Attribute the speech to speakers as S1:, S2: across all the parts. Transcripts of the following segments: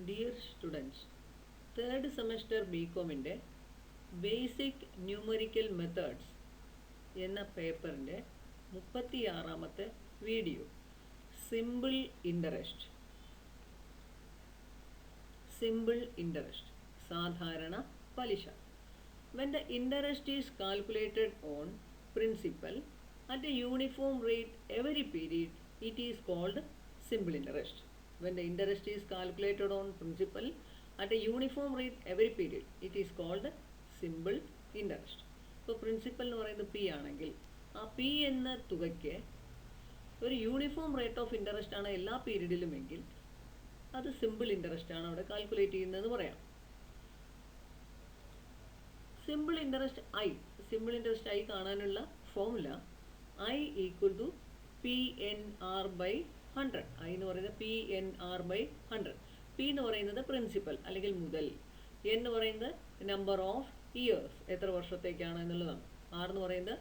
S1: Dear students, third semester BComന്റെ basic numerical methods എന്ന പേപ്പറിൻ്റെ 36ാമത്തെ വീഡിയോ സിമ്പിൾ ഇൻട്രസ്റ്റ് സാധാരണ പലിശ. When the interest is calculated on principal at a uniform rate every period, it is called simple interest. When the interest is calculated on principal at a uniform rate every period, it is called simple interest. ഇപ്പോൾ principal എന്ന് പറയുന്നത് P ആണെങ്കിൽ ആ P എന്ന തുകയ്ക്ക് ഒരു uniform rate of interest ആണ് എല്ലാ പീരീഡിലും എങ്കിൽ അത് സിമ്പിൾ ഇൻട്രസ്റ്റ് ആണ് അവിടെ കാൽക്കുലേറ്റ് ചെയ്യുന്നതെന്ന് പറയാം. സിമ്പിൾ ഇൻട്രസ്റ്റ് ഐ കാണാനുള്ള formula I equal to P N R by 100. I എന്ന് പറയുന്നത് പി എൻ ആർ ബൈ 100. പി എന്ന് പറയുന്നത് പ്രിൻസിപ്പൽ അല്ലെങ്കിൽ മുതൽ, എൻ എന്ന് പറയുന്നത് നമ്പർ ഓഫ് ഇയേഴ്സ് എത്ര വർഷത്തേക്കാണ് എന്നുള്ളതാണ്, ആർ എന്ന് പറയുന്നത്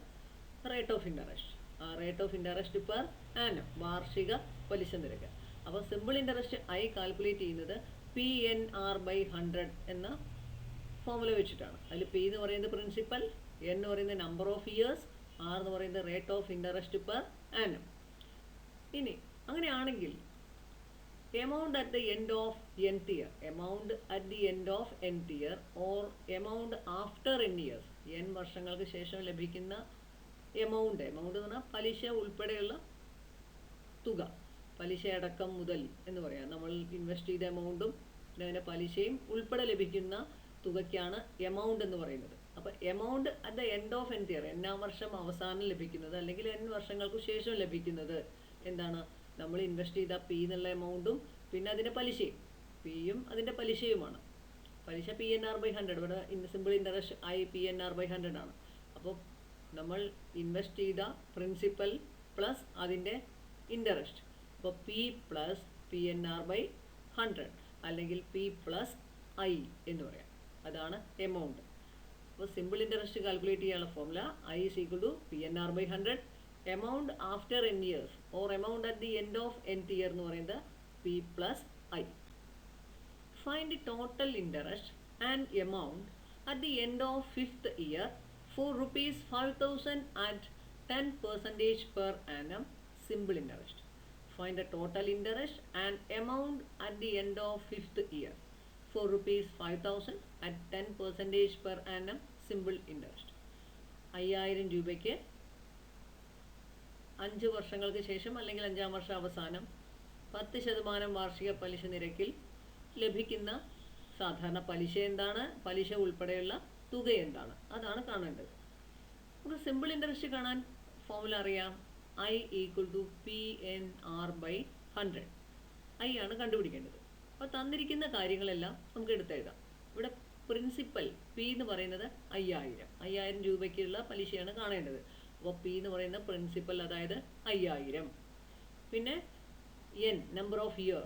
S1: റേറ്റ് ഓഫ് ഇൻട്രസ്റ്റ്, ആ rate of interest per annum വാർഷിക പലിശ നിരക്ക്. അപ്പോൾ സിമ്പിൾ ഇൻട്രസ്റ്റ് ഐ കാൽക്കുലേറ്റ് ചെയ്യുന്നത് പി എൻ ആർ ബൈ 100 എന്ന ഫോർമുല വെച്ചിട്ടാണ്. അതിൽ പി എന്ന് പറയുന്നത് പ്രിൻസിപ്പൽ, എൻ എന്ന് പറയുന്നത് നമ്പർ ഓഫ് ഇയേഴ്സ്, ആർ എന്ന് പറയുന്നത് rate of interest per annum. ഇനി അങ്ങനെയാണെങ്കിൽ amount at the end of nth year, amount at the end of nth year or amount after n years, n വർഷങ്ങൾക്ക് ശേഷം ലഭിക്കുന്ന amount എന്ന് പറഞ്ഞാൽ പലിശ ഉൾപ്പെടെയുള്ള തുക, പലിശയടക്കം മുതൽ എന്ന് പറയാം. നമ്മൾ ഇൻവെസ്റ്റ് ചെയ്ത എമൗണ്ടും പിന്നെ അതിൻ്റെ പലിശയും ഉൾപ്പെടെ ലഭിക്കുന്ന തുകയ്ക്കാണ് എമൗണ്ട് എന്ന് പറയുന്നത്. അപ്പോൾ amount at the end of nth year, എന്നാം വർഷം അവസാനം ലഭിക്കുന്നത് അല്ലെങ്കിൽ n വർഷങ്ങൾക്ക് ശേഷം ലഭിക്കുന്നത് എന്താണ്, നമ്മൾ ഇൻവെസ്റ്റ് ചെയ്ത പി എന്നുള്ള എമൗണ്ടും പിന്നെ അതിൻ്റെ പലിശയും, പിയും അതിൻ്റെ പലിശയുമാണ്. പലിശ പി എൻ ആർ ബൈ 100, ഇവിടെ simple interest I P N R by 100 ആണ്. അപ്പോൾ നമ്മൾ ഇൻവെസ്റ്റ് ചെയ്ത പ്രിൻസിപ്പൽ പ്ലസ് അതിൻ്റെ ഇൻട്രസ്റ്റ്, അപ്പോൾ P plus P N R by 100 അല്ലെങ്കിൽ പി പ്ലസ് ഐ എന്ന് പറയാം. അതാണ് എമൗണ്ട്. അപ്പോൾ സിമ്പിൾ ഇൻട്രസ്റ്റ് കാൽക്കുലേറ്റ് ചെയ്യാനുള്ള formula I is equal to P N R by 100, amount after n years or amount at the end of nth year എന്ന് പറയുന്നത് P plus I. Find total interest and amount at the end of 5th year for rupees 5,000 at 10% per annum simple interest. Find the total interest and amount at the end of 5th year for rupees 5,000 at 10% per annum simple interest. 5000 രൂപയ്ക്ക് 5 വർഷങ്ങൾക്ക് ശേഷം അല്ലെങ്കിൽ 5ാം വർഷ അവസാനം 10% വാർഷിക പലിശ നിരക്കിൽ ലഭിക്കുന്ന സാധാരണ പലിശ എന്താണ്, പലിശ ഉൾപ്പെടെയുള്ള തുക എന്താണ്, അതാണ് കാണേണ്ടത്. നമുക്ക് സിമ്പിൾ ഇൻട്രസ്റ്റ് കാണാൻ ഫോർമുല അറിയാം, I equal to P N R by 100. I ആണ് കണ്ടുപിടിക്കേണ്ടത്. അപ്പോൾ തന്നിരിക്കുന്ന കാര്യങ്ങളെല്ലാം നമുക്ക് എടുത്തെഴുതാം. ഇവിടെ പ്രിൻസിപ്പൽ പി എന്ന് പറയുന്നത് 5000 രൂപയ്ക്കുള്ള പലിശയാണ് കാണേണ്ടത്. അപ്പോൾ പി എന്ന് പറയുന്ന പ്രിൻസിപ്പൽ, അതായത് 5000. പിന്നെ എൻ നമ്പർ ഓഫ് ഇയർ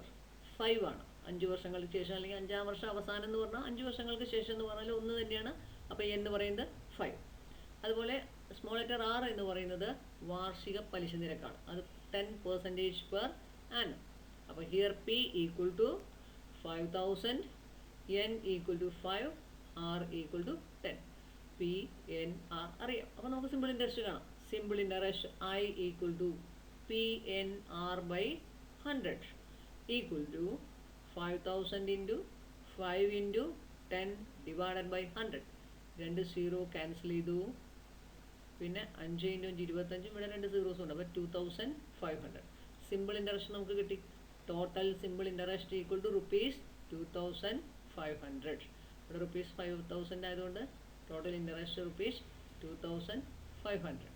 S1: 5 ആണ്, 5 വർഷങ്ങൾക്ക് ശേഷം അല്ലെങ്കിൽ 5ാം വർഷം അവസാനം എന്ന് പറഞ്ഞാൽ 5 വർഷങ്ങൾക്ക് ശേഷം എന്ന് പറഞ്ഞാൽ ഒന്ന് തന്നെയാണ്. അപ്പോൾ എന്ന് പറയുന്നത് 5. അതുപോലെ സ്മോൾ ലെറ്റർ ആർ എന്ന് പറയുന്നത് വാർഷിക പലിശ നിരക്കാണ്, അത് 10% പെർ ആനം. അപ്പോൾ here P equal to 5000, N equal to 5, R equal to 10. P N R അറിയാം. അപ്പോൾ നമുക്ക് സിമ്പിൾ ഇൻട്രസ്റ്റ് കാണാം. Simple interest I equal to P N R by 100 equal to 5000 into 5 into 10 divided by 100. 2 0 cancel ചെയ്തു. പിന്നെ 5 into 5 25, ഇവിടെ 2 zeros ഉണ്ട്. അപ്പോൾ 2500 simple interest നമുക്ക് കിട്ടി. Total simple interest equal to rupees 2500. ഇവിടെ റുപ്പീസ് 5000 ആയതുകൊണ്ട് ടോട്ടൽ ഇൻട്രസ്റ്റ് റുപ്പീസ് 2500.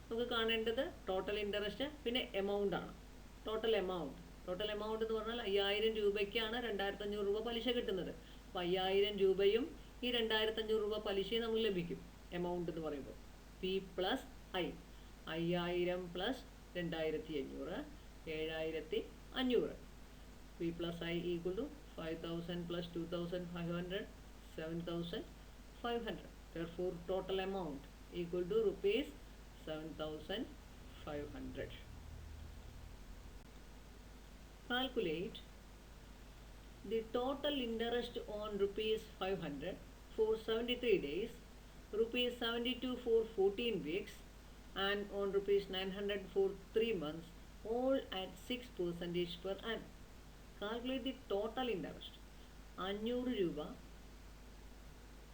S1: നമുക്ക് കാണേണ്ടത് ടോട്ടൽ ഇൻട്രസ്റ്റ് പിന്നെ എമൗണ്ട് ആണ്. ടോട്ടൽ എമൗണ്ട് എന്ന് പറഞ്ഞാൽ 5000 രൂപയ്ക്കാണ് 2500 രൂപ പലിശ കിട്ടുന്നത്. അപ്പോൾ 5000 രൂപയും ഈ 2500 രൂപ പലിശയും നമുക്ക് ലഭിക്കും. എമൗണ്ട് എന്ന് പറയുമ്പോൾ P plus I, 5000 plus 2500 7500. P plus I equal to 5000 plus 2500 7500. Therefore total amount equal to rupees 7500. Calculate the total interest on rupees 500 for 73 days, rupees 72 for 14 weeks, and on rupees 900 for 3 months, all at 6% per annum. Calculate the total interest. 500 രൂപ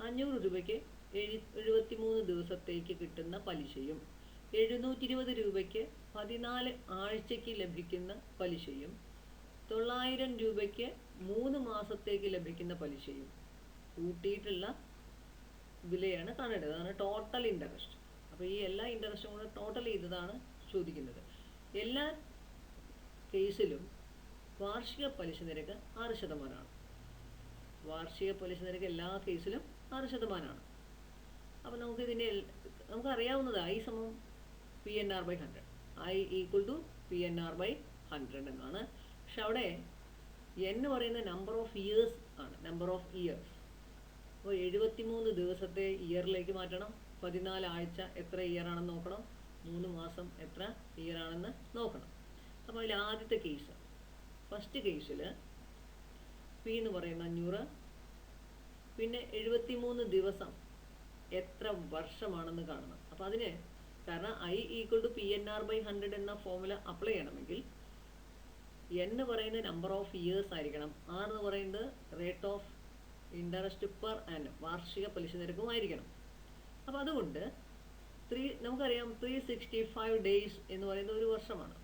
S1: 500 രൂപയ്ക്ക് 73 ദിവസത്തേക്ക് കിട്ടുന്ന പലിശയും 720 രൂപയ്ക്ക് 14 ആഴ്ചയ്ക്ക് ലഭിക്കുന്ന പലിശയും 900 രൂപയ്ക്ക് 3 മാസത്തേക്ക് ലഭിക്കുന്ന പലിശയും കൂട്ടിയിട്ടുള്ള വിലയാണ് കാണേണ്ടത്. അതാണ് ടോട്ടൽ ഇൻട്രസ്റ്റ്. അപ്പോൾ ഈ എല്ലാ ഇൻട്രസ്റ്റും കൂടെ ടോട്ടൽ ചെയ്തതാണ് ചോദിക്കുന്നത്. എല്ലാ കേസിലും വാർഷിക പലിശ നിരക്ക് 6%. വാർഷിക പലിശ നിരക്ക് എല്ലാ കേസിലും 6%. അപ്പോൾ നമുക്കറിയാവുന്നത് I സമം PNR/100, I equal to PNR/100 എന്നാണ്. പക്ഷെ അവിടെ എന്ന് പറയുന്നത് നമ്പർ ഓഫ് ഇയേഴ്സ് ആണ്, നമ്പർ ഓഫ് ഇയേഴ്സ്. അപ്പോൾ 73 ദിവസത്തെ ഇയറിലേക്ക് മാറ്റണം. 14 ആഴ്ച എത്ര ഇയർ ആണെന്ന് നോക്കണം, 3 മാസം എത്ര ഇയർ ആണെന്ന് നോക്കണം. അപ്പോൾ അതിൽ ആദ്യത്തെ കേസ്, ഫസ്റ്റ് കേസിൽ പി എന്ന് പറയുന്ന 500, പിന്നെ 73 ദിവസം എത്ര വർഷമാണെന്ന് കാണണം. അപ്പോൾ അതിന് കാരണം I ഈക്വൽ ടു PNR/100 എന്ന ഫോർമുല അപ്ലൈ ചെയ്യണമെങ്കിൽ എന്ന് പറയുന്നത് നമ്പർ ഓഫ് ഇയേഴ്സ് ആയിരിക്കണം, R എന്ന് പറയുന്നത് rate of interest per annum, വാർഷിക പലിശ നിരക്കും ആയിരിക്കണം. അപ്പോൾ അതുകൊണ്ട് നമുക്കറിയാം 365 ഡേയ്സ് എന്ന് പറയുന്നത് ഒരു വർഷമാണ്.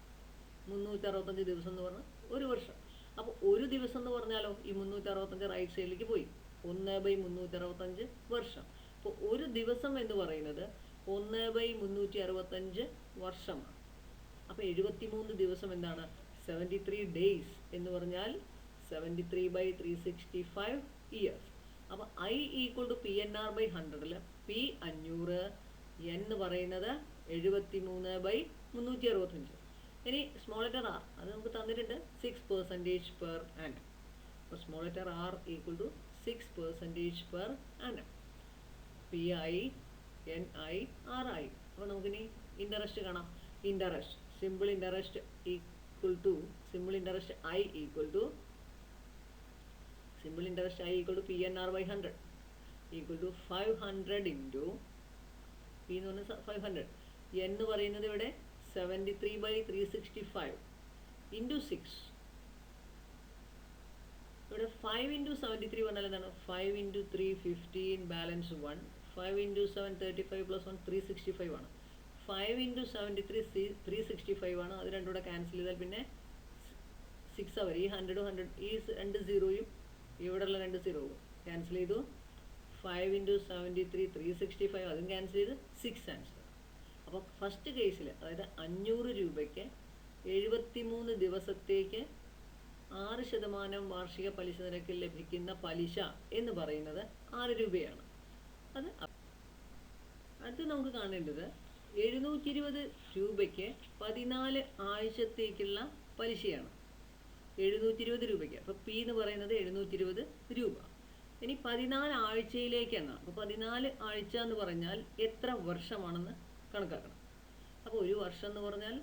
S1: 365 ദിവസം എന്ന് പറഞ്ഞാൽ ഒരു വർഷം. അപ്പോൾ ഒരു ദിവസം എന്ന് പറഞ്ഞാലോ ഈ 365 റൈറ്റ് സൈഡിലേക്ക് പോയി, 1/365 വർഷം. അപ്പോൾ ഒരു ദിവസം എന്ന് പറയുന്നത് 1/365 വർഷമാണ്. അപ്പോൾ 73 ദിവസം എന്താണ്, 73 ഡേയ്സ് എന്ന് പറഞ്ഞാൽ 73/365 ഇയേഴ്സ്. അപ്പോൾ I equal to PNR/100 P 500, എന്ന് പറയുന്നത് 73/365. ഇനി സ്മോൾ ലെറ്റർ R അത് നമുക്ക് തന്നിട്ടുണ്ട് 6% പെർ ആനം. അപ്പോൾ small letter R equal to 6% per annum. PI NI RI. അപ്പോൾ നമുക്കിനി ഇൻട്രസ്റ്റ് കാണാം. Interest simple interest equal to I equal to PNR/100 equal to 500 into P എന്ന് പറഞ്ഞാൽ 500, എന്ന് പറയുന്നത് ഇവിടെ 73/365 ഇൻറ്റു 6. ഇവിടെ 5 ഇൻറ്റു 73 പറഞ്ഞാൽ എന്താണ്, 5 ഇൻറ്റു 3 15, ബാലൻസ് 1, 5 ഇൻറ്റു 7 35 പ്ലസ് 1 365 ആണ്. 5 ഇൻറ്റു 73 365 ആണ്. അത് രണ്ടും കൂടെ ക്യാൻസൽ ചെയ്താൽ പിന്നെ 6 അവർ ഈ 100 100 ഈ 2 സീറോയും ഇവിടെയുള്ള 2 സീറോയും ക്യാൻസൽ ചെയ്തു. 5 ഇൻറ്റു 73 365 അതും ക്യാൻസൽ ചെയ്ത് 6 ആൻസർ. അപ്പോൾ ഫസ്റ്റ് കേസിൽ അതായത് 500 രൂപയ്ക്ക് 73 ദിവസത്തേക്ക് 6% വാർഷിക പലിശ നിരക്കിൽ ലഭിക്കുന്ന പലിശ എന്ന് പറയുന്നത് 6 രൂപയാണ്. അത് നമുക്ക് കാണേണ്ടത് 720 രൂപയ്ക്ക് 14 ആഴ്ചത്തേക്കുള്ള പലിശയാണ്. 720 രൂപയ്ക്ക്. അപ്പോൾ P എന്ന് പറയുന്നത് 720 രൂപ. ഇനി 14 ആഴ്ചയിലേക്കാണ്. അപ്പോൾ 14 ആഴ്ച എന്ന് പറഞ്ഞാൽ എത്ര വർഷമാണെന്ന് കണക്കാക്കണം. അപ്പോൾ ഒരു വർഷം എന്ന് പറഞ്ഞാൽ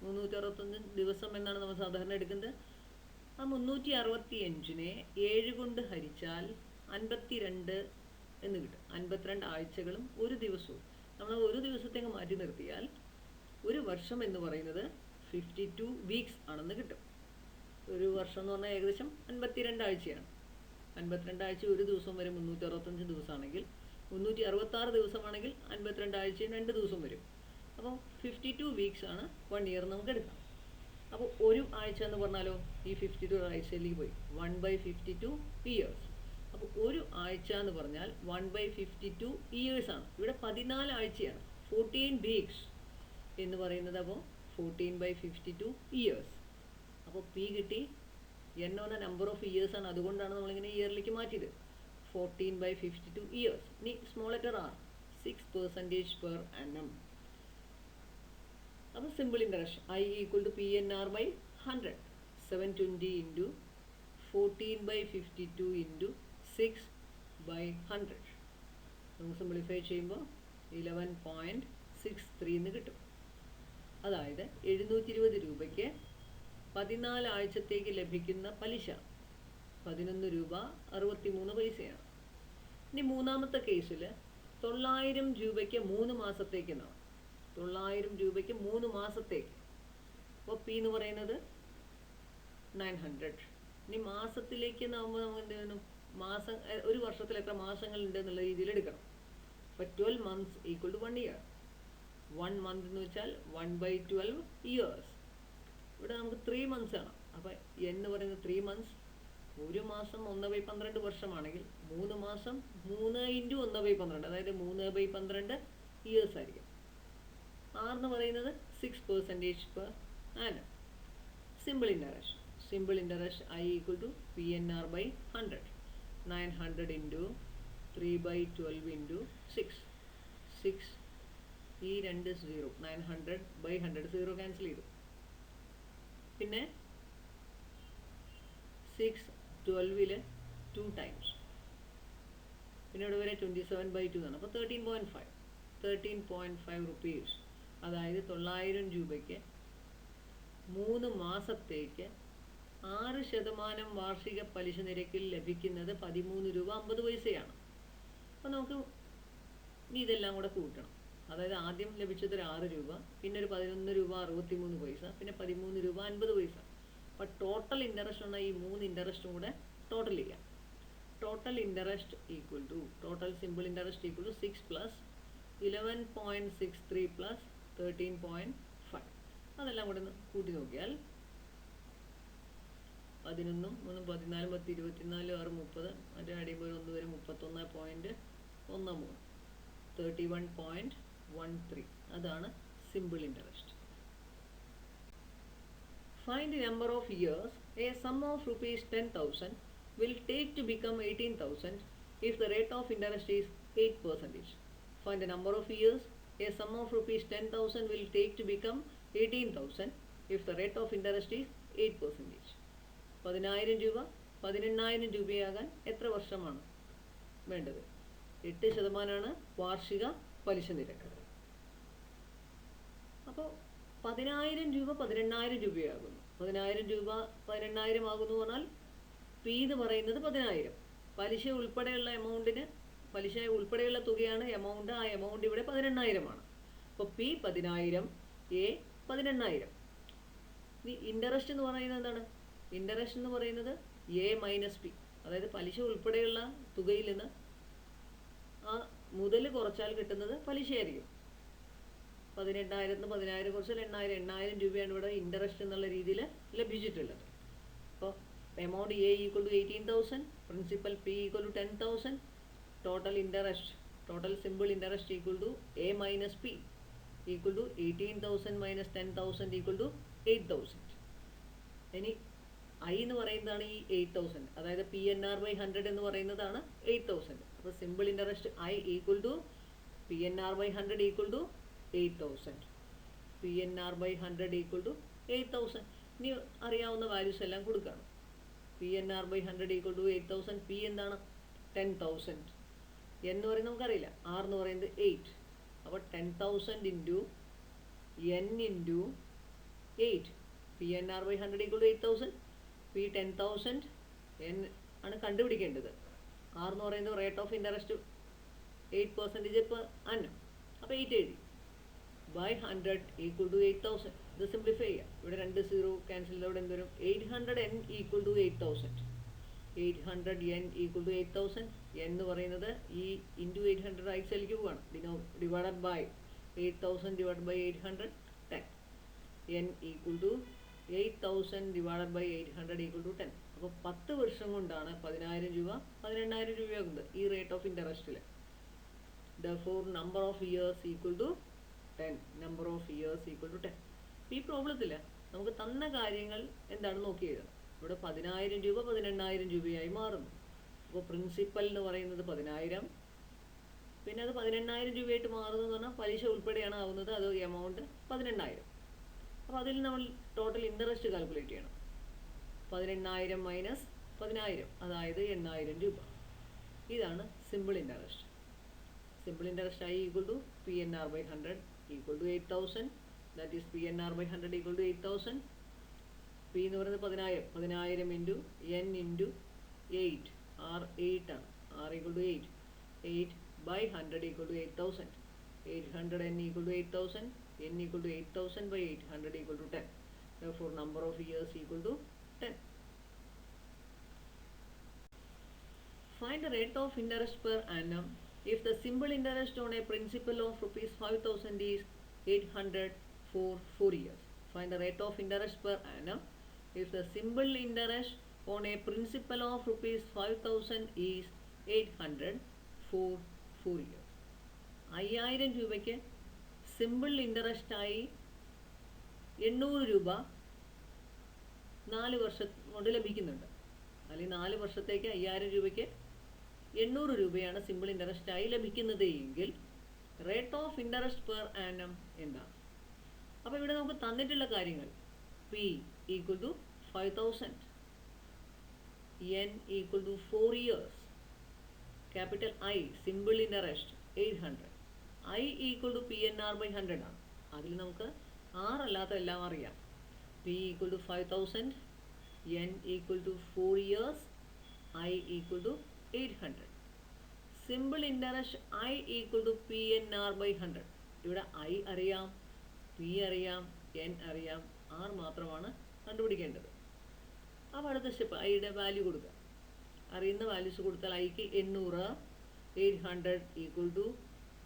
S1: 365 ദിവസം എന്നാണ് നമ്മൾ സാധാരണ എടുക്കുന്നത്. ആ 365നെ 7 കൊണ്ട് ഹരിച്ചാൽ 52 എന്ന് കിട്ടും. 52 ആഴ്ചകളും ഒരു ദിവസവും. നമ്മൾ ഒരു ദിവസത്തേക്ക് മാറ്റി നിർത്തിയാൽ ഒരു വർഷം എന്ന് പറയുന്നത് 52 വീക്സ് ആണെന്ന് കിട്ടും. ഒരു വർഷം എന്ന് പറഞ്ഞാൽ ഏകദേശം 52 ആഴ്ചയാണ്. 52 ആഴ്ച ഒരു ദിവസം വരും. 365 ദിവസമാണെങ്കിൽ 366 ദിവസമാണെങ്കിൽ 52 ആഴ്ചയും 2 ദിവസം വരും. അപ്പോൾ 52 വീക്സ് ആണ് 1 ഇയർ നമുക്ക് എടുക്കാം. അപ്പോൾ ഒരു ആഴ്ച എന്ന് പറഞ്ഞാലോ ഈ 52 ആഴ്ചയിലേക്ക് പോയി 1/52 ഇയേഴ്സ്. അപ്പോൾ ഒരു ആഴ്ച എന്ന് പറഞ്ഞാൽ 1/52 ഇയേഴ്സ് ആണ്. ഇവിടെ 14 ആഴ്ചയാണ്, 14 വീക്സ് എന്ന് പറയുന്നത്. അപ്പോൾ 14/52 ഇയേഴ്സ്. അപ്പോൾ P കിട്ടി. N പറഞ്ഞ നമ്പർ ഓഫ് ഇയേഴ്സ് ആണ്, അതുകൊണ്ടാണ് നമ്മളിങ്ങനെ ഇയറിലേക്ക് മാറ്റിയത്. 14/52 ഇയേഴ്സ്. ഇനി small letter R 6% per annum. അപ്പോൾ simple interest I equal to PNR/100 720 into 14/52 into 6/100. നമുക്ക് സിംപ്ലിഫൈ ചെയ്യുമ്പോൾ 11.63 എന്ന് കിട്ടും. അതായത് 720 രൂപയ്ക്ക് 14 ആഴ്ചത്തേക്ക് ലഭിക്കുന്ന പലിശ 11 രൂപ 63 പൈസയാണ്. ഇനി മൂന്നാമത്തെ കേസിൽ 900 രൂപയ്ക്ക് 3 മാസത്തേക്ക് എന്നാണ്. 900 രൂപയ്ക്ക് 3 മാസത്തേക്ക്. അപ്പോൾ പി എന്ന് പറയുന്നത് 900. ഇനി മാസത്തിലേക്ക് നമ്മൾ എന്ത് ചെയ്യണം? മാസം, ഒരു വർഷത്തിൽ എത്ര മാസങ്ങളുണ്ട് എന്നുള്ള രീതിയിൽ എടുക്കണം. അപ്പോൾ 12 months equal to 1 year. 1 month എന്ന് വെച്ചാൽ 1/12 years. ഇവിടെ നമുക്ക് 3 months ആണ്. അപ്പോൾ എന്ന് പറയുന്നത് 3 months. ഒരു മാസം 1/12 വർഷമാണെങ്കിൽ 3 മാസം 3 × 1/12, അതായത് 3/12 ഇയേഴ്സ് ആയിരിക്കും. R എന്ന് പറയുന്നത് 6% per annum. Simple interest. Simple interest I equal to PNR/100. 900 × 3/12 × 6. 6 ഈ 2 0. 900/100 0 ക്യാൻസൽ ചെയ്തു. പിന്നെ 6 12 2 times. പിന്നെ ഇവിടെ വരെ 27/2 ആണ്. അപ്പോൾ 13.5. 13.5 rupees. അതായത് 900 രൂപയ്ക്ക് 3 മാസത്തേക്ക് 6% വാർഷിക പലിശ നിരക്കിൽ ലഭിക്കുന്നത് 13 രൂപ 50 പൈസയാണ്. അപ്പോൾ നമുക്ക് ഇതെല്ലാം കൂടെ കൂട്ടണം. അതായത് ആദ്യം ലഭിച്ചത് ഒരു 6 രൂപ, പിന്നെ ഒരു 11 രൂപ 63 പൈസ, പിന്നെ 13 രൂപ 50 പൈസ. അപ്പോൾ ടോട്ടൽ ഇൻട്രസ്റ്റ് ആണ് ഈ 3 ഇൻട്രസ്റ്റും കൂടെ ടോട്ടൽ ചെയ്യാം. Total interest equal to, total simple interest equal to 6 + 11.63 + 13.5. അതെല്ലാം കൂടെ ഒന്ന് കൂട്ടി നോക്കിയാൽ 11 3 14 10 24 6 30, മറ്റേ അടിയുമ്പോൾ 1 വരെ 31.13, 31.13. അതാണ് simple interest. Find the number of years a sum of rupees 10,000 will take to become 18,000 if the rate of interest is 8%. Find the number of years a sum of rupees 10,000 will take to become 18,000 if the rate of interest is 8%. 10,000 രൂപ 18,000 രൂപയാകാൻ എത്ര വർഷമാണ് വേണ്ടത്? 8% വാർഷിക പലിശ നിരക്ക്. അപ്പോൾ 10,000 രൂപ 18,000 രൂപയാകുന്നു. 10,000 രൂപ 18,000 ആകുന്നു പറഞ്ഞാൽ പി എന്ന് പറയുന്നത് 10,000. പലിശ ഉൾപ്പെടെയുള്ള എമൗണ്ടിന്, പലിശ ഉൾപ്പെടെയുള്ള തുകയാണ് എമൗണ്ട്. ആ എമൗണ്ട് ഇവിടെ 18,000 ആണ്. അപ്പോൾ പി 10,000, എ 18,000. ഇനി ഇൻട്രസ്റ്റ് എന്ന് പറയുന്നത് എന്താണ്? ഇൻട്രസ്റ്റ് എന്ന് പറയുന്നത് എ മൈനസ് പി, അതായത് പലിശ ഉൾപ്പെടെയുള്ള തുകയിൽ നിന്ന് ആ മുതൽ കുറച്ചാൽ കിട്ടുന്നത് പലിശയായിരിക്കും. 18,000 10,000 കുറച്ചാൽ 8,000 രൂപയാണ് ഇവിടെ ഇൻട്രസ്റ്റ് എന്നുള്ള രീതിയിൽ ലഭിച്ചിട്ടുള്ളത്. അപ്പോൾ amount A equal to 18,000, principal P equal to 10,000, total interest, total simple interest equal to A minus P equal to 18,000 minus 10,000 equal to 8,000. ഇനി ഐ എന്ന് പറയുന്നതാണ് ഈ 8,000, അതായത് PNR/100 എന്ന് പറയുന്നതാണ് 8,000. അപ്പോൾ simple interest I equal to PNR/100 equal to 8,000. PNR/100 equal to 8,000. ഇനി അറിയാവുന്ന വാല്യൂസ് എല്ലാം കൊടുക്കണം. PNR/100 equal to 8,000. പി എന്താണ്? 10,000. എന്ന് പറയുന്നത് നമുക്കറിയില്ല. ആർ എന്ന് പറയുന്നത് 8. അപ്പോൾ 10,000 into n into 8. PNR/100 equal to 8,000. P 10,000, n ആണ് കണ്ടുപിടിക്കേണ്ടത്. ആർ എന്ന് പറയുന്നത് rate of interest 8% per annum. അപ്പോൾ 8 എഴുതി. By 100 equal to 8,000. ഇത് സിംപ്ലിഫൈ ചെയ്യാം. ഇവിടെ 2 0 ക്യാൻസൽ ചെയ്തവിടെ എന്ത് വരും? 800n equal to 8,000. 800n equal to 8,000. n എന്ന് പറയുന്നത് ഈ ഇൻറ്റു 800 റൈറ്റ് സൈഡിലേക്ക് പോവാണ്. Divided by 8,000 divide by 800 10. n equal to 8,000 divided by 800 equal to 10. അപ്പോൾ 10 വർഷം കൊണ്ടാണ് 10,000 രൂപ 18,000 രൂപയാകുന്നത് ഈ റേറ്റ് ഓഫ് ഇൻട്രസ്റ്റിൽ. Therefore number of years equal to 10. Number of years equal to 10. ഈ പ്രോബ്ലത്തിൽ നമുക്ക് തന്ന കാര്യങ്ങൾ എന്താണെന്ന് നോക്കി എഴുതണം. ഇവിടെ 10,000 രൂപ 18,000 രൂപയായി മാറുന്നു. അപ്പോൾ പ്രിൻസിപ്പൽ എന്ന് പറയുന്നത് 10,000, പിന്നെ അത് 18,000 രൂപയായിട്ട് മാറുന്നു എന്ന് പറഞ്ഞാൽ പലിശ ഉൾപ്പെടെയാണ് ആവുന്നത്. അത് എമൗണ്ട് 18,000. അപ്പോൾ അതിൽ നമ്മൾ ടോട്ടൽ ഇൻട്രസ്റ്റ് കാൽക്കുലേറ്റ് ചെയ്യണം. 18,000 മൈനസ് 10,000, അതായത് 8,000 രൂപ. ഇതാണ് simple interest. Simple interest I equal to PNR/100 equal to 8,000. That is PNR/100 equal to 8,000. P എന്ന് പറയുന്നത് 10,000 ഇൻറ്റു n ഇൻറ്റു 8, R 8 ആണ്. R equal to 8. 8 by 100 equal to 8000. 800 N equal to 8000. N equal to 8000 by 800 equal to 10. Therefore, number of years equal to 10. Find the rate of interest per annum if the simple interest on a principal of rupees 5000 is 800 for 4 years. Find the rate of interest per annum if the simple interest on a principal of rupees 5000 is 800 for 4 years. 5000 രൂപയ്ക്ക് simple ഇൻട്രസ്റ്റായി 800 രൂപ 4 വർഷം കൊണ്ട് ലഭിക്കുന്നുണ്ട്. അല്ലെങ്കിൽ 4 വർഷത്തേക്ക് 5000 രൂപയ്ക്ക് 800 രൂപയാണ് simple ഇൻട്രസ്റ്റായി ലഭിക്കുന്നത് എങ്കിൽ rate of interest per annum എന്താണ്? അപ്പോൾ ഇവിടെ നമുക്ക് തന്നിട്ടുള്ള കാര്യങ്ങൾ P equal to 5000, N equal to 4 years, capital I simple interest 800, I equal to P N R by 100 ആണ്. അതിൽ നമുക്ക് ആർ അല്ലാത്ത എല്ലാം അറിയാം. P equal to 5000, N equal to 4 years, I equal to 800. Simple interest I equal to P N R by 100. ഇവിടെ I അറിയാം, P അറിയാം, N അറിയാം, ആർ മാത്രമാണ് കണ്ടുപിടിക്കേണ്ടത്. അപ്പോൾ അടുത്ത സ്റ്റെപ്പ് ഐയുടെ വാല്യൂ കൊടുക്കുക. അറിയുന്ന വാല്യൂസ് കൊടുത്താൽ ഐക്ക് 800, 800 ഈക്വൽ ടു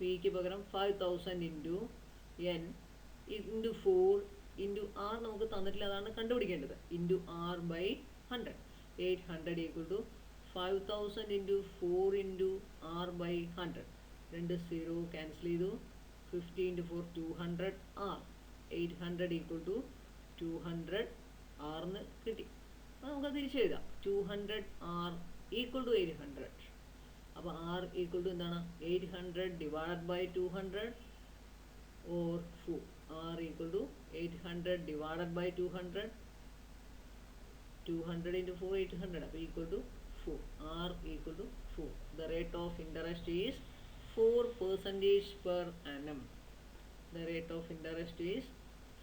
S1: പിക്ക് പകരം 5000 into N into 4 into R നമുക്ക് തന്നിട്ടില്ല, അതാണ് കണ്ടുപിടിക്കേണ്ടത്, into R by 100. 800 equal to 5000 into 4 into R by 100. 2 0 cancel ചെയ്തു. 50 ഇൻറ്റു 4 200 ആർ. 800 ഈക്വൽ ടു 200 ആറിന് കിട്ടി. അപ്പോൾ നമുക്ക് തിരിച്ചെഴുതാം. 200 ആർ ഈക്വൽ ടു 800. അപ്പോൾ ആർ ഈക്വൽ ടു എന്താണ്? 800 divide by 200 or 4. R equal to 800 divide by 200. 200 into 4 800. അപ്പോൾ equal to 4. R equal to 4. The rate of interest is 4% per annum. The rate of interest is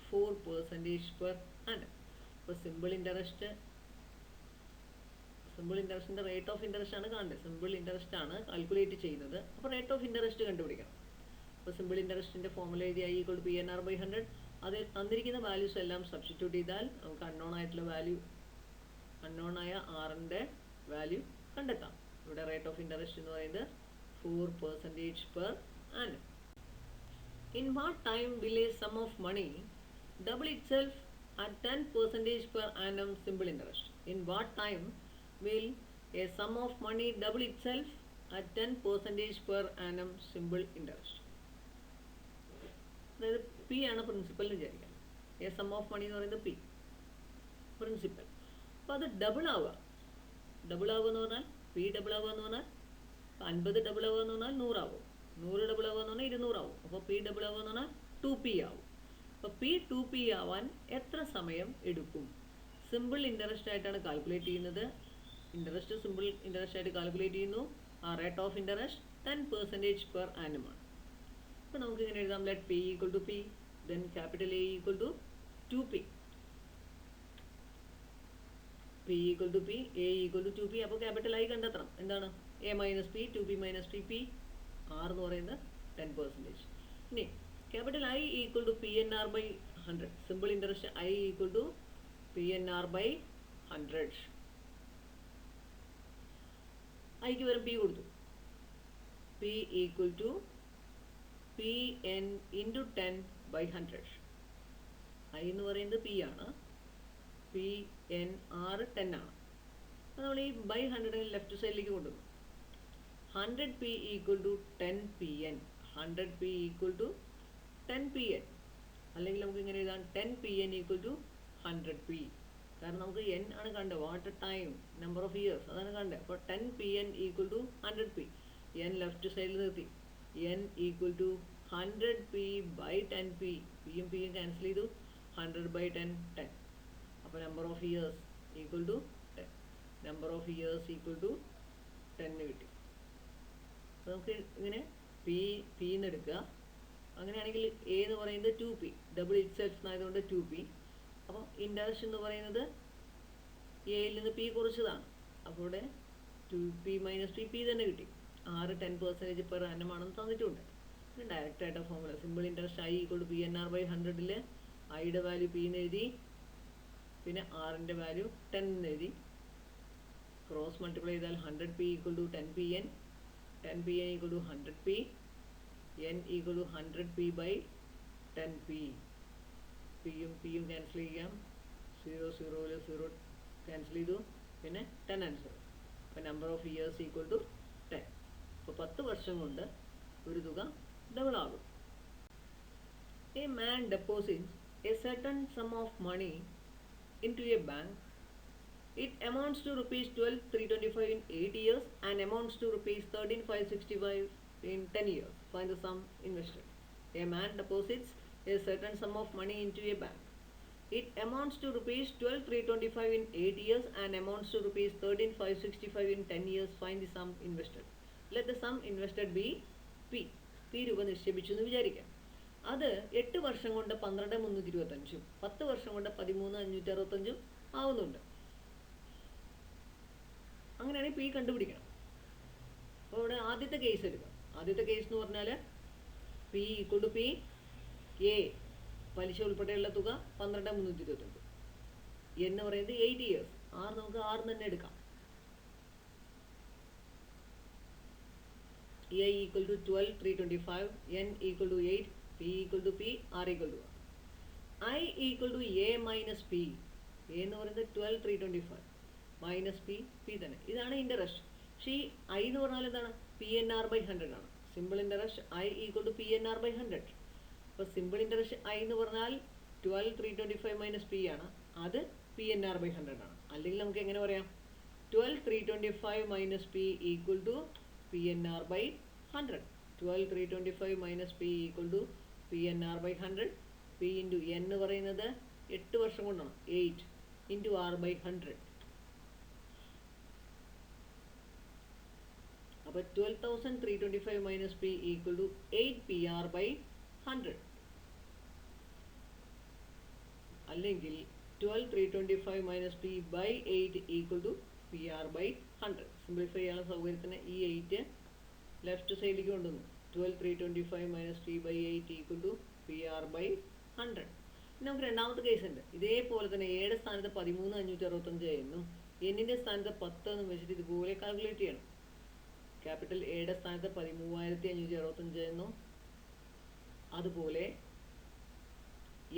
S1: 4% per annum. അപ്പോൾ simple ഇൻട്രസ്റ്റിൻ്റെ rate of interest ആണ് കാണേണ്ടത്. Simple interest ആണ് calculate ചെയ്യുന്നത്. അപ്പോൾ rate of interest കണ്ടുപിടിക്കണം. അപ്പോൾ simple ഇൻട്രസ്റ്റിൻ്റെ ഫോർമുല എഴുതി I equal to P N R by 100. അതിൽ തന്നിരിക്കുന്ന വാല്യൂസ് എല്ലാം സബ്സ്റ്റിറ്റ്യൂട്ട് ചെയ്താൽ നമുക്ക് അൺനോൺ ആയ ആറിൻ്റെ വാല്യൂ കണ്ടെത്താം. ഇവിടെ റേറ്റ് ഓഫ് ഇൻട്രസ്റ്റ് എന്ന് പറയുന്നത് 4% per annum. In what time will a sum of money double itself at 10% per annum simple interest? In what time will a sum of money double itself at 10% per annum simple interest? അതായത് P ആണ് principal എന്ന് വിചാരിക്കാം. A some of മണി എന്ന് പറയുന്നത് P principal. അപ്പോൾ അത് double ആവുക എന്ന് പറഞ്ഞാൽ പി ഡബിൾ ആവുക എന്ന് പറഞ്ഞാൽ 50 ഡബിൾ ആവുക എന്ന് പറഞ്ഞാൽ 100 ആവും. 100 ഡബിൾ ആവുക എന്ന് പറഞ്ഞാൽ 200 ആവും. അപ്പോൾ പി ഡബിൾ ആവുക എന്ന് പറഞ്ഞാൽ 2p ആവും. അപ്പോൾ പി 2p ആവാൻ എത്ര സമയം എടുക്കും? സിമ്പിൾ ഇൻട്രസ്റ്റ് ആയിട്ടാണ് കാൽക്കുലേറ്റ് ചെയ്യുന്നത്. ഇൻട്രസ്റ്റ് സിമ്പിൾ ഇൻട്രസ്റ്റ് ആയിട്ട് കാൽക്കുലേറ്റ് ചെയ്യുന്നു. ആ rate of interest 10% per annum ആണ്. അപ്പോൾ നമുക്ക് ഇങ്ങനെ എഴുതാം. Let P equal to P, then capital A equal to 2p. P equal to P, A equal to 2p. അപ്പോൾ ക്യാപിറ്റൽ ഐ കണ്ടെത്തണം. എന്താണ്? A minus P, 2p minus 3p. R എന്ന് പറയുന്നത് 10%. ഇനി capital I equal to P N R by 100. Simple interest I equal to P N R by 100. ഐക്ക് വരും P കൊടുത്തു. P equal to P N into 10 by 100. I എന്ന് പറയുന്നത് P ആണ്. P N R 10 ആണ്. അപ്പോൾ നമ്മൾ ഈ ബൈ 100 ലെഫ്റ്റ് സൈഡിലേക്ക് കൊണ്ടുവന്നു. 100p equal to 10pn. 100p equal to 10pn. അല്ലെങ്കിൽ നമുക്ക് ഇങ്ങനെ എഴുതാം 10pn ഈക്വൽ ടു 100p. കാരണം നമുക്ക് n ആണ് കണ്ടത്. What time, number of years അതാണ് കണ്ടത്. അപ്പോൾ 10pn equal to 100p. n left സൈഡിൽ നിർത്തി. n equal to 100p by 10p. പിയും പിയും ക്യാൻസൽ ചെയ്തു. 100 ബൈ 10 10. അപ്പോൾ number of years equal to 10. Number of years equal to 10 കിട്ടി. അപ്പോൾ നമുക്ക് ഇങ്ങനെ പി എന്ന് എടുക്കുക. അങ്ങനെയാണെങ്കിൽ എ എന്ന് പറയുന്നത് 2p, ഡബിൾ ഇറ്റ് സെൽഫ് ആയതുകൊണ്ട് 2p. അപ്പോൾ ഇൻട്രസ്റ്റ് എന്ന് പറയുന്നത് എയിൽ നിന്ന് പി കുറച്ചതാണ്. അപ്പോൾ ഇവിടെ 2p മൈനസ് പി പി തന്നെ കിട്ടി. 10% പെർ ആനം ആണെന്ന് തന്നിട്ടുണ്ട്. പിന്നെ ഡയറക്റ്റ് ആയിട്ട് formula simple interest I equal to P N R by 100ൽ ഐയുടെ വാല്യൂ പി എന്ന് എഴുതി, പിന്നെ ആറിൻ്റെ വാല്യൂ 10 എന്ന് എഴുതി. ക്രോസ് മൾട്ടിപ്ലൈ ചെയ്താൽ 100p equal to 10pn, 10pn equal to 100p, n equal to 100p by 10p. പിയും പിയും ക്യാൻസൽ ചെയ്യാം, 0 0 0 ക്യാൻസൽ ചെയ്തു, പിന്നെ 10 ആൻസർ. അപ്പോൾ number of years equal to 10. അപ്പോൾ 10 വർഷം കൊണ്ട് ഒരു തുക ഡബിൾ ആകും. A man deposits a certain sum of money into a bank. It amounts to rupees 12,325 in 8 years and amounts to rupees 13,565 in 10 years. Find the sum invested. A man deposits a certain sum of money into a bank. It amounts to rupees 12,325 in 8 years and amounts to rupees 13,565 in 10 years. Find the sum invested. Let the sum invested be P. P രൂപ നിക്ഷേപിച്ചു എന്ന് വിചാരിക്കാം. അത് 8 വർഷം കൊണ്ട് 12,325 10 വർഷം കൊണ്ട് 13,565 ആവുന്നുണ്ട്. അങ്ങനെയാണെങ്കിൽ പി കണ്ടുപിടിക്കണം. അപ്പോൾ ഇവിടെ ആദ്യത്തെ കേസ് എടുക്കാം. ആദ്യത്തെ കേസ് എന്ന് പറഞ്ഞാൽ P equal to P A, പലിശ ഉൾപ്പെടെയുള്ള തുക 12,325, എന്ന് പറയുന്നത് 8 ഇയേഴ്സ്. നമുക്ക് 6 തന്നെ എടുക്കാം. A equal to 12,325, N equal to 8, P equal to P, R equal to 1. I equal to A minus P. A എന്ന് പറയുന്നത് 12,325 മൈനസ് പി, പി തന്നെ. ഇതാണ് ഇൻട്രസ്റ്റ്. പക്ഷേ ഈ ഐ എന്ന് പറഞ്ഞാൽ എന്താണ്? പി എൻ ആർ ബൈ 100 ആണ്. Simple interest I equal to P N R by 100. അപ്പോൾ സിമ്പിൾ ഇൻട്രസ്റ്റ് ഐ എന്ന് പറഞ്ഞാൽ 12,325 മൈനസ് പി ആണ്. അത് പി എൻ ആർ ബൈ 100 ആണ്. അല്ലെങ്കിൽ നമുക്ക് എങ്ങനെ പറയാം? 12,325 minus P equal to P N R by 100. 12,325 minus P equal to P N R by 100. P into N എന്ന് പറയുന്നത് 8 വർഷം കൊണ്ടാണ്. 8 ഇൻറ്റു ആർ ബൈ 100. അപ്പോൾ 12,325 minus P equal to 8 P R by 100. അല്ലെങ്കിൽ 12,325 minus P by 8 equal to P R by 100. Simplify ചെയ്യാനുള്ള സൗകര്യത്തിന് ഈ 8 left സൈഡിലേക്ക് കൊണ്ടുവന്നു. 12,325 minus P by 8 equal to P R by 100. ഇനി നമുക്ക് രണ്ടാമത്തെ കേസ് ഉണ്ട്. ഇതേപോലെ തന്നെ എയുടെ സ്ഥാനത്ത് 13,565 എന്നും എന്നിൻ്റെ സ്ഥാനത്ത് 10 എന്നും വെച്ചിട്ട് ഇതുപോലെ കാൽക്കുലേറ്റ് ചെയ്യണം. ക്യാപിറ്റൽ എയുടെ സ്ഥാനത്ത് 13,565 എന്നും അതുപോലെ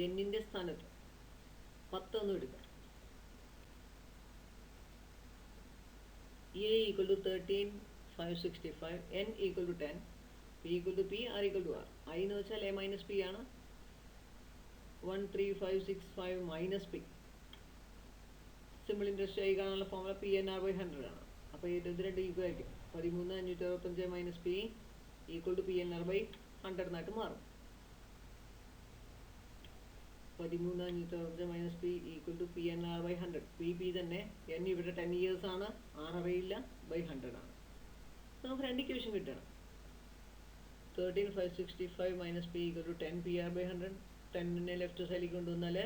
S1: എന്നിൻ്റെ സ്ഥാനത്ത് 10 എന്നും എടുക്കാം. A equal to 13,565, N equal to 10, P equal to P, R equal to R. I എന്ന് വെച്ചാൽ എ മൈനസ് പി ആണ്. 13,565 minus P. Simple interest I കാണാനുള്ള formula P N R by 100 ആണ്. അപ്പോൾ ഇത് രണ്ട് ഈക്വൽ ആയിരിക്കും. 13,565 minus P equal to P N R by 100 എന്നായിട്ട് മാറും. 13,565 minus P equal to P N R by 100. P P തന്നെ. എൻ ഇവിടെ 10 ഇയേഴ്സ് ആണ്, ആർ അറിയില്ല, ബൈ 100 ആണ്. അപ്പോൾ നമുക്ക് രണ്ട് ഇക്വേഷൻ കിട്ടണം. 13,565 minus P equal to 10 P R by 100. 10നെ ലെഫ്റ്റ് സൈഡിലേക്ക് കൊണ്ടുവന്നാൽ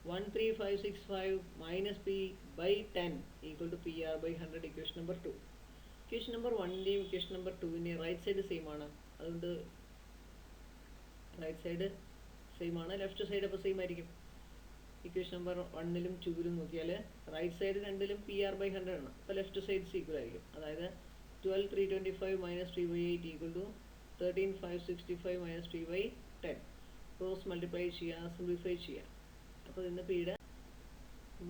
S1: 13,565 minus P by 10 equal to P R by 100. Equation number 2. Equation number 1ൻ്റെയും ഇക്വേഷൻ നമ്പർ 2ൻ്റെയും റൈറ്റ് സൈഡ് സെയിം ആണ്. അതുകൊണ്ട് റൈറ്റ് സൈഡ് സെയിം ആണ്, ലെഫ്റ്റ് സൈഡ് അപ്പോൾ സെയിം ആയിരിക്കും. ഇക്വേഷൻ നമ്പർ 1ലും 2ലും നോക്കിയാൽ റൈറ്റ് സൈഡ് രണ്ടിലും പി ആർ ബൈ 100 ആണ്. അപ്പോൾ ലെഫ്റ്റ് സൈഡ് ഈക്വൽ ആയിരിക്കും. അതായത് 12,325 minus P by 8 equal to 13,565 minus P by 10. Cross multiply ചെയ്യുക, സിംപ്ലിഫൈ ചെയ്യുക. അപ്പോൾ ഇന്ന് പിയുടെ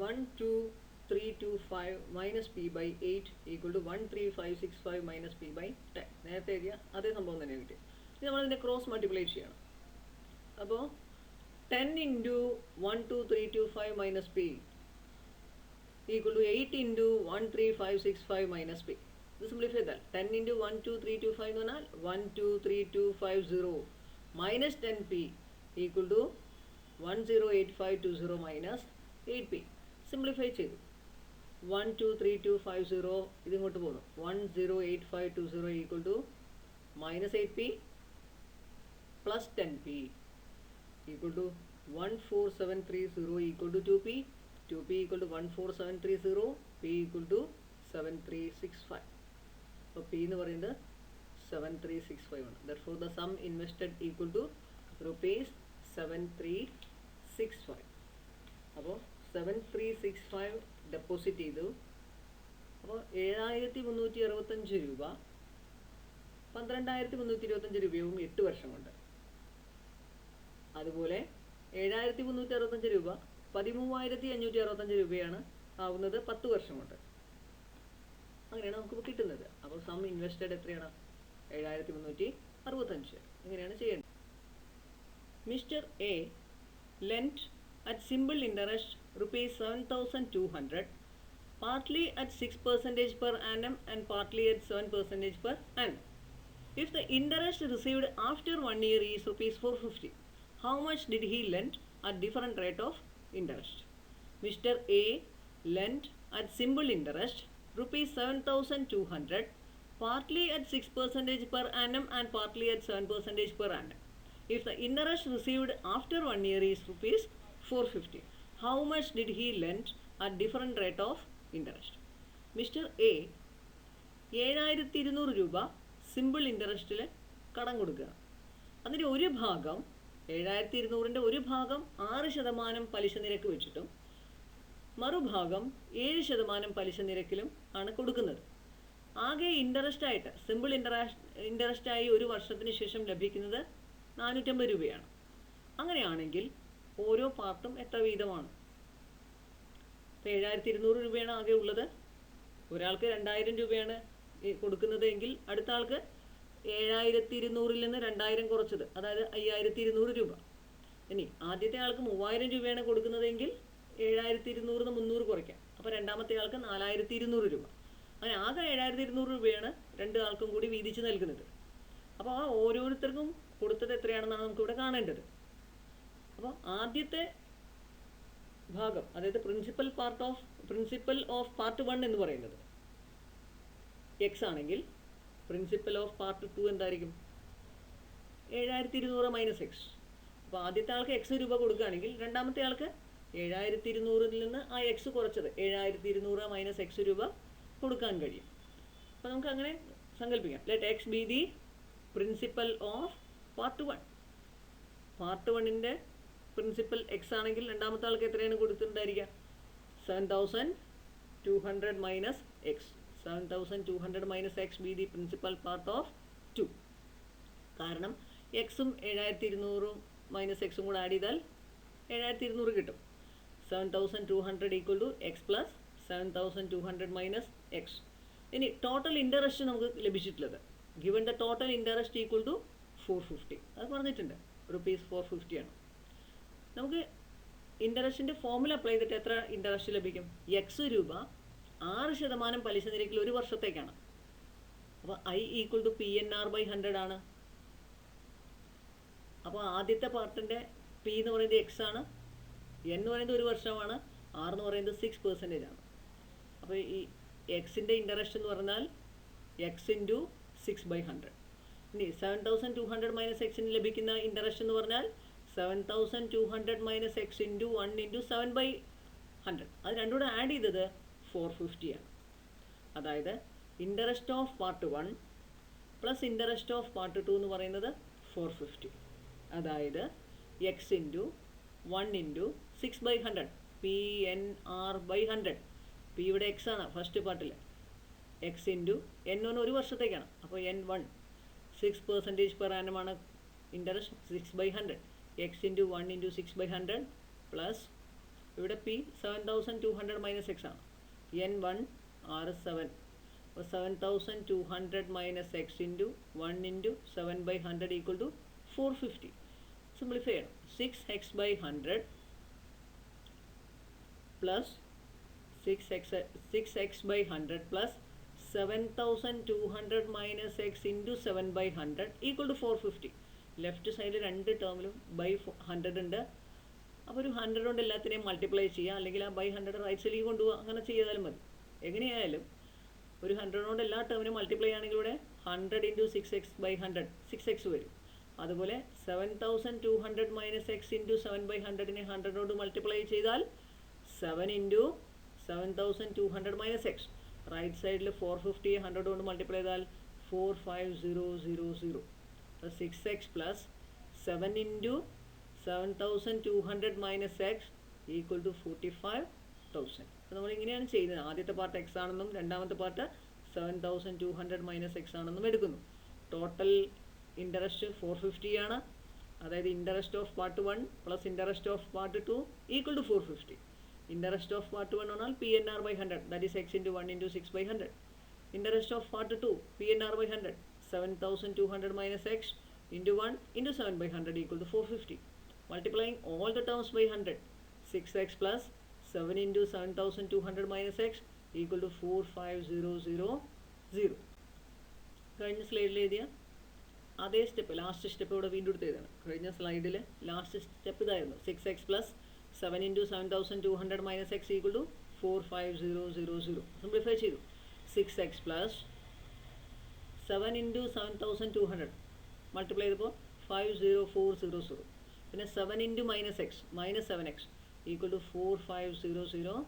S1: 12,325 minus P by 8 equal to 13,565 minus P by 10. നേരത്തെ എഴുതിയ അതേ സംഭവം തന്നെ കിട്ടി. ഇനി നമ്മളിതിൻ്റെ ക്രോസ് മൾട്ടിപ്ലൈ ചെയ്യണം. അപ്പോൾ 10 into 12,325 minus P equal to 8 into 13,565 minus P. ഇത് സിംപ്ലിഫൈ ചെയ്താൽ 10 ഇൻറ്റു 12,325 എന്ന് പറഞ്ഞാൽ 12,3,250 minus 10p equal to 108520 minus 8p. Simplify ചെയ്തു. 123250 ഇതിങ്ങോട്ട് പോകുന്നു. 108520 equal to minus 8p plus 10p equal to 14730 equal to 2p. 2p equal to 14730, p equal to 7365. അപ്പോൾ P എന്ന് പറയുന്നത് 7365 ആണ്. Therefore the sum invested equal to rupees 7365. അപ്പോൾ 7365 deposit ചെയ്തു. അപ്പോൾ 7365 രൂപ 12325 രൂപയും 8 വർഷം കൊണ്ട്. അതുപോലെ 7365 രൂപ 13565 രൂപയാണ് ആവുന്നത് 10 വർഷം കൊണ്ട്. അങ്ങനെയാണ് നമുക്കിപ്പോൾ കിട്ടുന്നത്. അപ്പോൾ സം ഇൻവെസ്റ്റഡ് എത്രയാണ്? 7365. ഇങ്ങനെയാണ് ചെയ്യേണ്ടത്. Mister A lent at simple interest rupees 7200, partly at 6% per annum and partly at 7% per annum. If the interest received after 1 year is rupees 450, how much did he lend at different rate of interest? Mr. A lent at simple interest rupees 7200, partly at 6% per annum and partly at 7% per annum. If the interest received after 1 year is rupees 450, how much did he lend at different rate of interest? Mr. A 7200 രൂപ simple ഇൻട്രസ്റ്റിൽ കടം കൊടുക്കുക. അതിൻ്റെ ഒരു ഭാഗം 7200-ൻ്റെ ഒരു ഭാഗം 6% പലിശ നിരക്ക് വെച്ചിട്ടും മറുഭാഗം 7% പലിശ നിരക്കിലും ആണ് കൊടുക്കുന്നത്. ആകെ ഇൻട്രസ്റ്റ് ആയിട്ട് സിമ്പിൾ ഇൻട്രസ്റ്റ് ആയി ഒരു വർഷത്തിന് ശേഷം ലഭിക്കുന്നത് 450 രൂപയാണ്. അങ്ങനെയാണെങ്കിൽ ഓരോ പാർട്ടും എത്ര വീതമാണ്? ഇപ്പോൾ 7200 രൂപയാണ് ആകെ ഉള്ളത്. ഒരാൾക്ക് 2000 രൂപയാണ് കൊടുക്കുന്നത് എങ്കിൽ അടുത്ത ആൾക്ക് 7200-ൽ നിന്ന് 2000 കുറച്ചത്, അതായത് 5200 രൂപ. ഇനി ആദ്യത്തെ ആൾക്ക് 3000 രൂപയാണ് കൊടുക്കുന്നതെങ്കിൽ 7200-ന്ന് 300 കുറയ്ക്കാം. അപ്പോൾ രണ്ടാമത്തെ ആൾക്ക് 4200 രൂപ. അങ്ങനെ ആകെ 7200 രൂപയാണ് രണ്ട് ആൾക്കും കൂടി വീതിച്ച് നൽകുന്നത്. അപ്പോൾ ആ ഓരോരുത്തർക്കും കൊടുത്തത് എത്രയാണെന്നാണ് നമുക്കിവിടെ കാണേണ്ടത്. അപ്പോൾ ആദ്യത്തെ ഭാഗം, അതായത് പ്രിൻസിപ്പൽ ഓഫ് പാർട്ട് 1 എന്ന് പറയുന്നത് എക്സ് ആണെങ്കിൽ പ്രിൻസിപ്പൽ ഓഫ് പാർട്ട് 2 എന്തായിരിക്കും? 7200 മൈനസ് എക്സ്. അപ്പോൾ ആദ്യത്തെ ആൾക്ക് എക്സ് രൂപ കൊടുക്കുകയാണെങ്കിൽ രണ്ടാമത്തെ ആൾക്ക് 7200-ൽ നിന്ന് ആ എക്സ് കുറച്ചത് 7200 മൈനസ് എക്സ് രൂപ കൊടുക്കാൻ കഴിയും. അപ്പോൾ നമുക്ക് അങ്ങനെ സങ്കല്പിക്കാം. Let X be the principal of part 1. Part 1-ൻ്റെ പ്രിൻസിപ്പൽ എക്സ് ആണെങ്കിൽ രണ്ടാമത്തെ ആൾക്ക് എത്രയാണ് കൊടുത്തിട്ടുണ്ടായിരിക്കുക? 7200 minus X. 7200 minus X be the principal part of 2. കാരണം എക്സും 7200 മൈനസ് എക്സും കൂടെ ആഡ് ചെയ്താൽ 7200 കിട്ടും. 7200 equal to X plus 7200 minus X. ഇനി ടോട്ടൽ ഇൻട്രസ്റ്റ് നമുക്ക് ലഭിച്ചിട്ടുള്ളത് given the total interest equal to 450. അത് പറഞ്ഞിട്ടുണ്ട്, റുപ്പീസ് 450 ആണ്. നമുക്ക് ഇൻട്രസ്റ്റിൻ്റെ ഫോമുല അപ്ലൈ ചെയ്തിട്ട് എത്ര ഇൻട്രസ്റ്റ് ലഭിക്കും? എക്സ് രൂപ 6% പലിശ നിരക്കിൽ ഒരു വർഷത്തേക്കാണ്. അപ്പോൾ ഐ ഈക്വൽ ടു PNR/100 ആണ്. അപ്പോൾ ആദ്യത്തെ പാർട്ടിൻ്റെ പി എന്ന് പറയുന്നത് എക്സ് ആണ്, എൻ എന്ന് പറയുന്നത് ഒരു വർഷമാണ്, ആർ എന്ന് പറയുന്നത് 6% ആണ്. അപ്പോൾ ഈ എക്സിൻ്റെ ഇൻട്രസ്റ്റ് എന്ന് പറഞ്ഞാൽ എക്സ് ഇൻറ്റു 6/100. ഇനി 7200 മൈനസ് എക്സിന് ലഭിക്കുന്ന ഇൻട്രസ്റ്റ് എന്ന് പറഞ്ഞാൽ 7200 മൈനസ് എക്സ് ഇൻറ്റു 1 ഇൻറ്റു 7/100. അത് രണ്ടും കൂടെ ആഡ് ചെയ്തത് 450 ആണ്. അതായത് interest of part 1 plus interest of part 2 എന്ന് പറയുന്നത് 450. അതായത് X into 1 into 6/100 PNR/100. P ഇവിടെ എക്സ് ആണ് ഫസ്റ്റ് പാർട്ടിൽ. എക്സ് ഇൻറ്റു N1 ഒരു വർഷത്തേക്കാണ്. അപ്പോൾ N1 6% പെർ ആനം ആണ് interest 6/100. X into 1 into 6/100 plus ഇവിടെ പി 7200 മൈനസ് എക്സ് ആണ്. N1 R7. അപ്പോൾ 7200 minus X into 1 into 7/100 equal to 450. Simplify ചെയ്യണം. 6x/100 plus 6x/100 plus 7200 minus X into 7/100 equal to 450. Left സൈഡിൽ രണ്ട് ടേമിലും /100 ഉണ്ട്. അപ്പോൾ ഒരു 100 കൊണ്ട് എല്ലാത്തിനെയും മൾട്ടിപ്ലൈ ചെയ്യുക, അല്ലെങ്കിൽ ആ /100 റൈറ്റ് സൈഡിലേക്ക് കൊണ്ടുപോകുക, അങ്ങനെ ചെയ്താലും മതി. എങ്ങനെയായാലും ഒരു 100 കൊണ്ട് എല്ലാ ടേമിനും മൾട്ടിപ്ലൈ ആണെങ്കിൽ ഇവിടെ 100 ഇൻറ്റു 6x/100 6x വരും. അതുപോലെ 7200 മൈനസ് എക്സ് ഇൻറ്റു 7/100-നെ 100 കൊണ്ട് മൾട്ടിപ്ലൈ ചെയ്താൽ 7 ഇൻറ്റു 7200 മൈനസ് എക്സ്. റൈറ്റ് സൈഡിൽ 450 100 കൊണ്ട് മൾട്ടിപ്ലൈ ചെയ്താൽ 45000. അപ്പോൾ 6x plus 7 into 7200 minus X equal to 45,000. അപ്പോൾ നമ്മൾ ഇങ്ങനെയാണ് ചെയ്യുന്നത്. ആദ്യത്തെ പാർട്ട് എക്സ് ആണെന്നും രണ്ടാമത്തെ പാർട്ട് 7200 മൈനസ് എക്സ് ആണെന്നും എടുക്കുന്നു. ടോട്ടൽ ഇൻട്രസ്റ്റ് 450 ആണ്. അതായത് interest of part 1 plus interest of part 2 equal to 450. Interest of part 1 എന്നാൽ PNR by 100, that is X into 1 into 6 by 100. Interest of part 2, PNR by 100, 7200 minus x into 1 into 7 by 100 equal to 450. Multiplying all the terms by 100, 6x plus 7 into 7200 minus x equal to 45000. കഴിഞ്ഞ സ്ലൈഡിൽ എഴുതിയ അതേ step, last step ഇവിടെ വീണ്ടും എടുത്തതാണ്. കഴിഞ്ഞ സ്ലൈഡിൽ last step ഇതായിരുന്നു. 6x plus 7 into 7200 minus x equal to 45000. Simplify ചെയ്തു. 6x plus 7 into 7200 മൾട്ടിപ്ലൈ ചെയ്തപ്പോൾ 50400. പിന്നെ 7 into minus x minus 7x equal to 45000.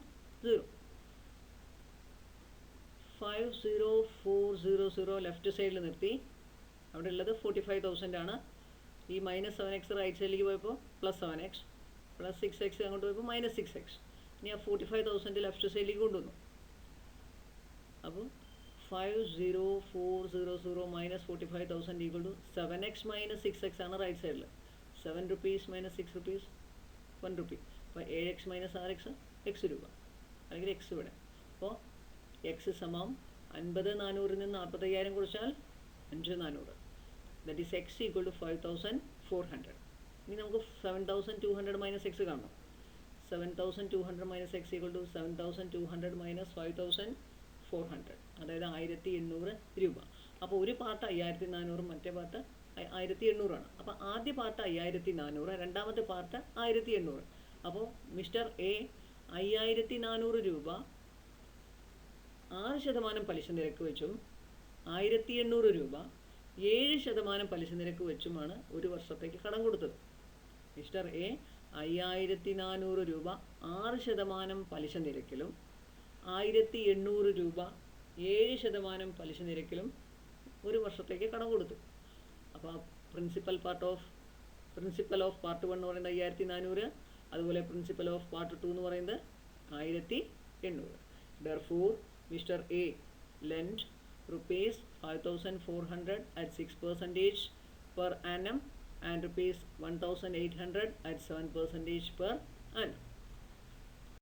S1: 50400 left സൈഡിൽ നിർത്തി. അവിടെ ഉള്ളത് 45,000 ആണ്. ഈ മൈനസ് 7x റൈറ്റ് സൈഡിലേക്ക് പോയപ്പോൾ പ്ലസ് 7x പ്ലസ് 6x അങ്ങോട്ട് പോയപ്പോൾ മൈനസ് 6x. ഇനി ആ 45,000 ലെഫ്റ്റ് സൈഡിലേക്ക് കൊണ്ടുവന്നു. അപ്പോൾ 50400 minus 45,000 equal to 7x minus 6x ആണ് റൈറ്റ് സൈഡിൽ. 7 rupees മൈനസ് 6 rupees 1 rupee. അപ്പോൾ 7x മൈനസ് 6x x രൂപ, അല്ലെങ്കിൽ x ഇവിടെ. അപ്പോൾ x സമം 50,400 നിന്ന് 45,000 കുറച്ചാൽ 5,400. That is x equal to 5,400. ഇനി നമുക്ക് 7,200 മൈനസ് x കാണണം. 7,200 minus x equal to 7,200 minus 5,400, അതായത് 1,800 രൂപ. അപ്പോൾ ഒരു പാർട്ട് 5,400, മറ്റേ പാർട്ട് 1,800 ആണ്. അപ്പോൾ ആദ്യ പാർട്ട് 5,400, രണ്ടാമത്തെ പാർട്ട് 1,800. അപ്പോൾ മിസ്റ്റർ എ 5,400 രൂപ 6% പലിശ നിരക്ക് വെച്ചും 1,800 രൂപ 7% പലിശ നിരക്ക് വെച്ചുമാണ് ഒരു വർഷത്തേക്ക് കടം കൊടുത്തത്. മിസ്റ്റർ എ 5,400 രൂപ 6% പലിശ നിരക്കിലും 1,800 രൂപ 7% പലിശ നിരക്കിലും ഒരു വർഷത്തേക്ക് കടം കൊടുത്തു. അപ്പോൾ പ്രിൻസിപ്പൽ ഓഫ് പാർട്ട് 1 എന്ന് പറയുന്നത് 5,400, അതുപോലെ പ്രിൻസിപ്പൽ ഓഫ് പാർട്ട് 2 എന്ന് പറയുന്നത് 1,800. Therefore, Mr. A lent rupees 5,400 at 6% per annum and rupees 1,800 at 7% per annum.